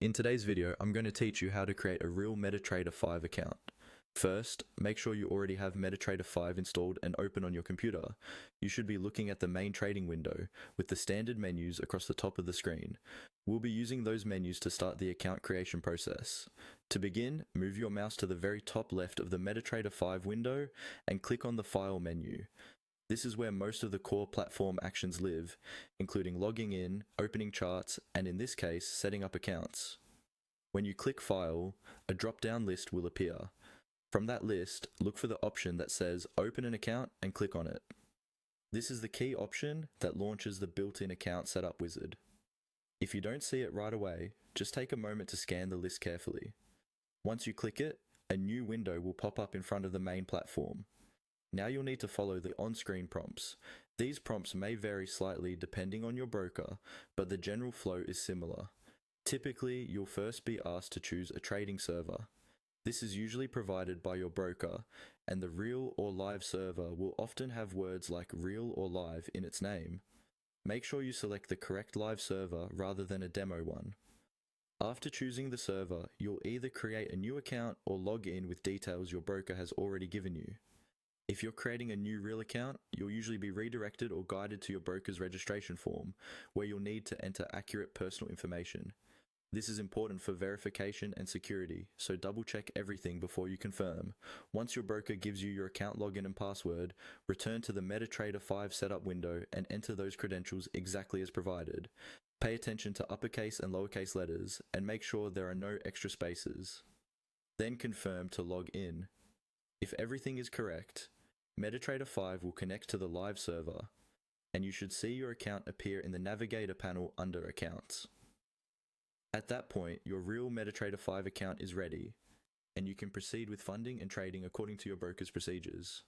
In today's video, I'm going to teach you how to create a real MetaTrader 5 account. First, make sure you already have MetaTrader 5 installed and open on your computer. You should be looking at the main trading window with the standard menus across the top of the screen. We'll be using those menus to start the account creation process. To begin, move your mouse to the very top left of the MetaTrader 5 window and click on the File menu. This is where most of the core platform actions live, including logging in, opening charts, and in this case, setting up accounts. When you click File, a drop-down list will appear. From that list, look for the option that says Open an Account and click on it. This is the key option that launches the built-in account setup wizard. If you don't see it right away, just take a moment to scan the list carefully. Once you click it, a new window will pop up in front of the main platform. Now you'll need to follow the on-screen prompts. These prompts may vary slightly depending on your broker, but the general flow is similar. Typically, you'll first be asked to choose a trading server. This is usually provided by your broker, and the real or live server will often have words like real or live in its name. Make sure you select the correct live server rather than a demo one. After choosing the server, you'll either create a new account or log in with details your broker has already given you. If you're creating a new real account, you'll usually be redirected or guided to your broker's registration form, where you'll need to enter accurate personal information. This is important for verification and security, so double check everything before you confirm. Once your broker gives you your account login and password, return to the MetaTrader 5 setup window and enter those credentials exactly as provided. Pay attention to uppercase and lowercase letters, and make sure there are no extra spaces. Then confirm to log in. If everything is correct, MetaTrader 5 will connect to the live server, and you should see your account appear in the Navigator panel under Accounts. At that point, your real MetaTrader 5 account is ready, and you can proceed with funding and trading according to your broker's procedures.